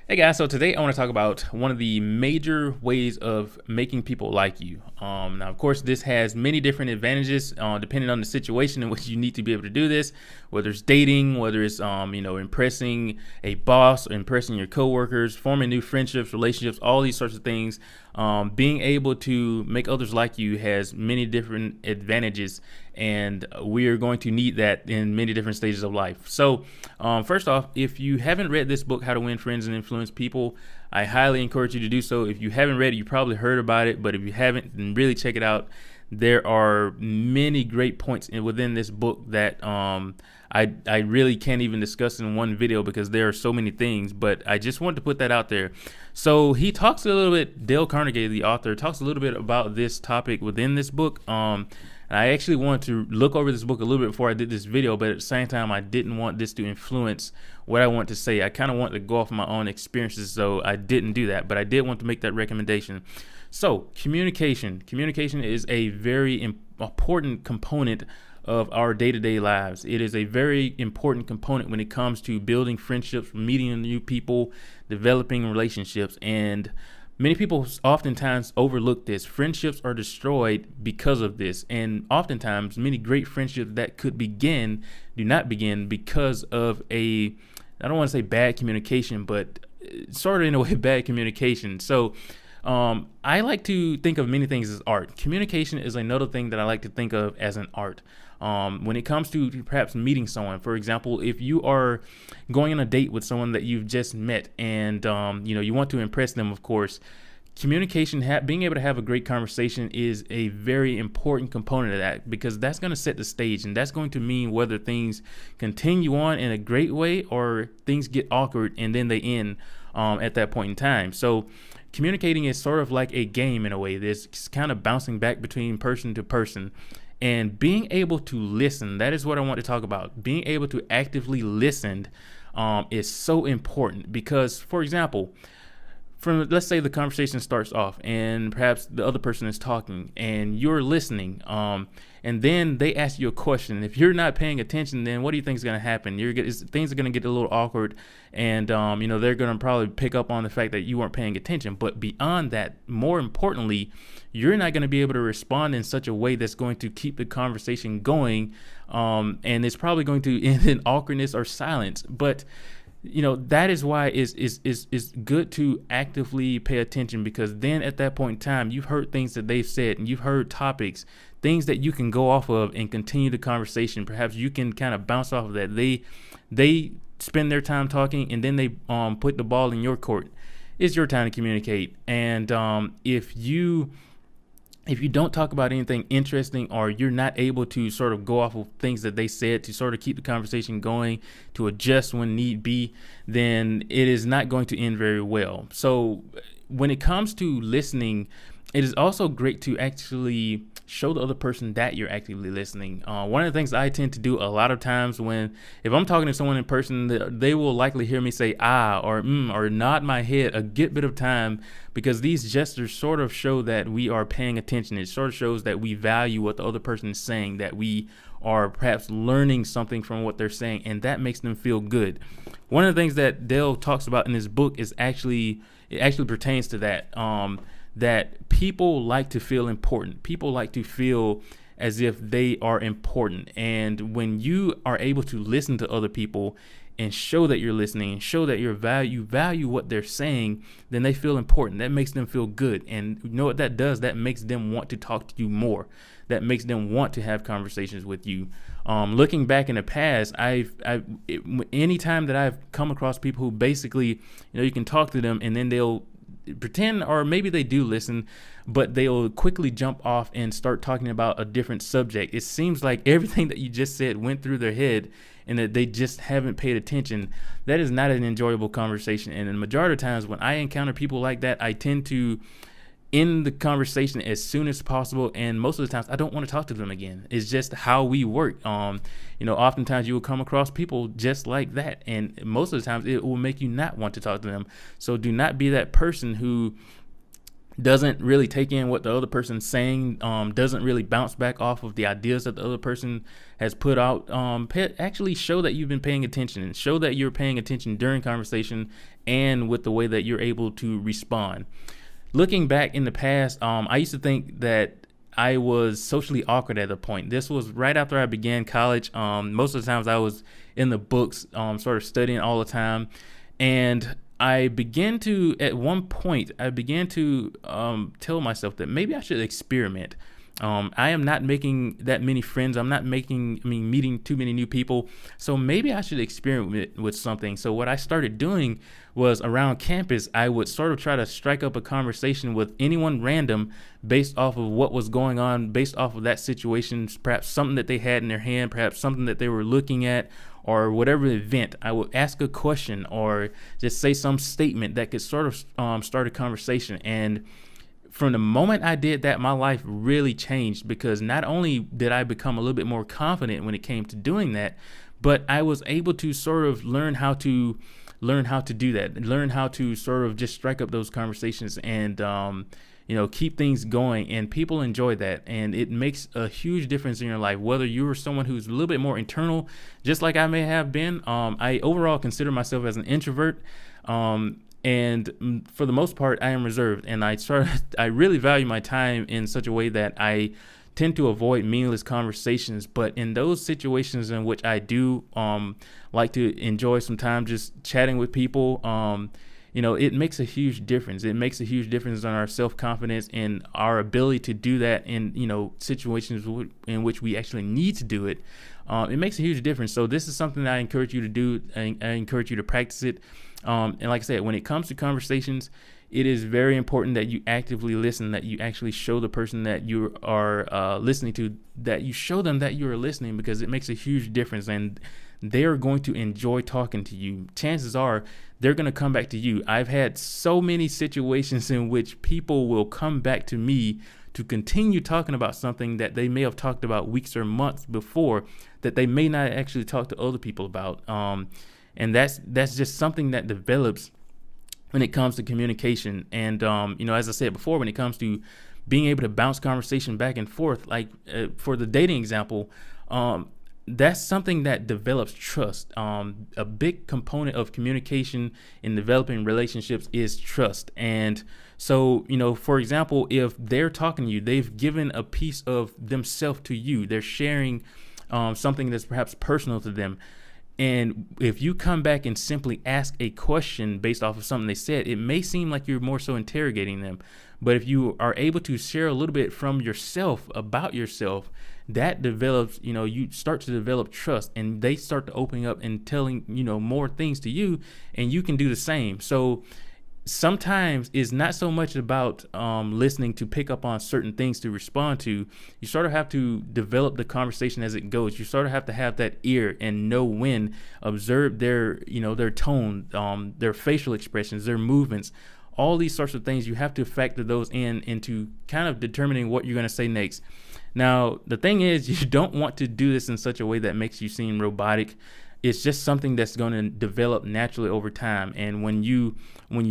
Hey guys, so today I want to talk about one of the major ways of making people like you. Now, of course, this has many different advantages depending on the situation in which you need to be able to do this. Whether it's dating, whether it's impressing a boss, or impressing your coworkers, forming new friendships, relationships, all these sorts of things. Being able to make others like you has many different advantages, and we are going to need that in many different stages of life. So, first off, if you haven't read this book, How to Win Friends and Influence People, I highly encourage you to do so. If you haven't read it, you probably heard about it, but if you haven't, then really check it out. There are many great points within this book that I really can't even discuss in one video because there are so many things, but I just wanted to put that out there. So he talks a little bit, Dale Carnegie, the author, talks a little bit about this topic within this book. And I actually wanted to look over this book a little bit before I did this video, but at the same time, I didn't want this to influence what I want to say. I kind of wanted to go off my own experiences, so I didn't do that, but I did want to make that recommendation. So communication is a very important component of our day-to-day lives. It is a very important component when it comes to building friendships, meeting new people, developing relationships, and many people oftentimes overlook this. Friendships are destroyed because of this, and oftentimes many great friendships that could begin do not begin because of I don't want to say bad communication, but sort of in a way bad communication. So I like to think of many things as art. Communication is another thing that I like to think of as an art. When it comes to perhaps meeting someone, for example, if you are going on a date with someone that you've just met and you want to impress them, of course, communication, being able to have a great conversation is a very important component of that, because that's going to set the stage, and that's going to mean whether things continue on in a great way or things get awkward and then they end at that point in time. So communicating is sort of like a game in a way. There's kind of bouncing back between person to person. And being able to listen, that is what I want to talk about. Being able to actively listen is so important because, for example, let's say the conversation starts off and perhaps the other person is talking and you're listening, and then they ask you a question. If you're not paying attention, then what do you think is going to happen? Things are going to get a little awkward, and they're going to probably pick up on the fact that you weren't paying attention. But beyond that, more importantly, you're not going to be able to respond in such a way that's going to keep the conversation going, and it's probably going to end in awkwardness or silence. But that is why it's good to actively pay attention, because then at that point in time, you've heard things that they've said, and you've heard topics, things that you can go off of and continue the conversation. Perhaps you can kind of bounce off of that. They spend their time talking, and then they put the ball in your court. It's your time to communicate. And if you don't talk about anything interesting, or you're not able to sort of go off of things that they said to sort of keep the conversation going, to adjust when need be, then it is not going to end very well. So when it comes to listening, it is also great to actually show the other person that you're actively listening. One of the things I tend to do a lot of times if I'm talking to someone in person, they will likely hear me say or nod my head a good bit of time, because these gestures sort of show that we are paying attention. It sort of shows that we value what the other person is saying, that we are perhaps learning something from what they're saying, and that makes them feel good. One of the things that Dale talks about in his book is actually pertains to that. That people like to feel important. People like to feel as if they are important. And when you are able to listen to other people and show that you're listening and show that you value what they're saying, then they feel important. That makes them feel good. And you know what that does? That makes them want to talk to you more. That makes them want to have conversations with you. Looking back in the past, anytime that I've come across people who basically, you can talk to them and then they'll pretend, or maybe they do listen, but they'll quickly jump off and start talking about a different subject. It seems like everything that you just said went through their head and that they just haven't paid attention. That is not an enjoyable conversation. And the majority of times when I encounter people like that, I tend to end the conversation as soon as possible, and most of the times I don't want to talk to them again. It's just how we work. Oftentimes you will come across people just like that, and most of the times it will make you not want to talk to them. So do not be that person who doesn't really take in what the other person's saying, doesn't really bounce back off of the ideas that the other person has put out. Actually show that you've been paying attention, and show that you're paying attention during conversation and with the way that you're able to respond. Looking back in the past, I used to think that I was socially awkward at a point. This was right after I began college. Most of the times I was in the books, sort of studying all the time. And at one point, I began to tell myself that maybe I should experiment. I am not making that many friends. I'm not meeting too many new people. So maybe I should experiment with something. So what I started doing was, around campus, I would sort of try to strike up a conversation with anyone random based off of what was going on, based off of that situation, perhaps something that they had in their hand, perhaps something that they were looking at, or whatever event. I would ask a question or just say some statement that could sort of start a conversation. And from the moment I did that, my life really changed, because not only did I become a little bit more confident when it came to doing that, but I was able to sort of learn how to do that, learn how to sort of just strike up those conversations and keep things going. And people enjoy that, and it makes a huge difference in your life, whether you're someone who's a little bit more internal, just like I may have been. I overall consider myself as an introvert, and for the most part I am reserved, and I really value my time in such a way that I tend to avoid meaningless conversations. But in those situations in which I do like to enjoy some time just chatting with people, it makes a huge difference. It makes a huge difference on our self-confidence and our ability to do that in situations in which we actually need to do it. It makes a huge difference. So this is something that I encourage you to do. I encourage you to practice it. And like I said, when it comes to conversations, it is very important that you actively listen, that you actually show the person that you are listening to, that you show them that you are listening, because it makes a huge difference, and they are going to enjoy talking to you. Chances are they're going to come back to you. I've had so many situations in which people will come back to me to continue talking about something that they may have talked about weeks or months before, that they may not actually talk to other people about. And that's just something that develops when it comes to communication. And, as I said before, when it comes to being able to bounce conversation back and forth, like for the dating example, that's something that develops trust. A big component of communication in developing relationships is trust. And so, for example, if they're talking to you, they've given a piece of themselves to you. They're sharing something that's perhaps personal to them. And if you come back and simply ask a question based off of something they said, it may seem like you're more so interrogating them. But if you are able to share a little bit from yourself, about yourself, that develops, you start to develop trust, and they start to open up and telling, more things to you, and you can do the same. So sometimes it's not so much about listening to pick up on certain things to respond to. You sort of have to develop the conversation as it goes. You sort of have to have that ear and know when, observe their tone, their facial expressions, their movements, all these sorts of things. You have to factor those into kind of determining what you're going to say next. Now, the thing is, you don't want to do this in such a way that makes you seem robotic. It's just something that's going to develop naturally over time. And when you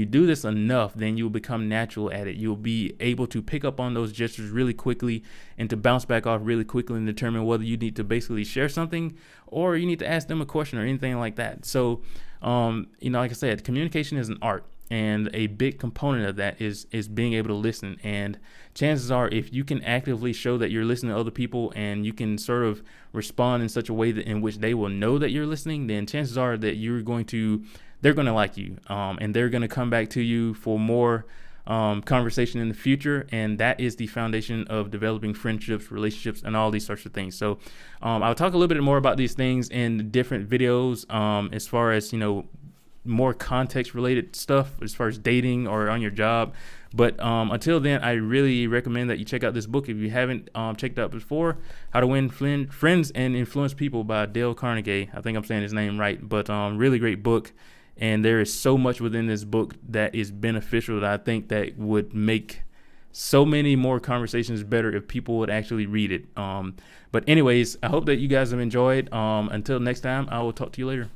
do this enough, then you'll become natural at it. You'll be able to pick up on those gestures really quickly and to bounce back off really quickly and determine whether you need to basically share something or you need to ask them a question or anything like that. So, like I said, communication is an art. And a big component of that is being able to listen. And chances are, if you can actively show that you're listening to other people and you can sort of respond in such a way that in which they will know that you're listening, then chances are that they're going to like you, and they're going to come back to you for more conversation in the future. And that is the foundation of developing friendships, relationships, and all these sorts of things. So I'll talk a little bit more about these things in different videos, as far as, more context related stuff as far as dating or on your job. But until then, I really recommend that you check out this book if you haven't checked out before, How to Win Friends and Influence People by Dale Carnegie. I think I'm saying his name right, but really great book. And there is so much within this book that is beneficial that I think that would make so many more conversations better if people would actually read it. But anyways, I hope that you guys have enjoyed. Until next time, I will talk to you later.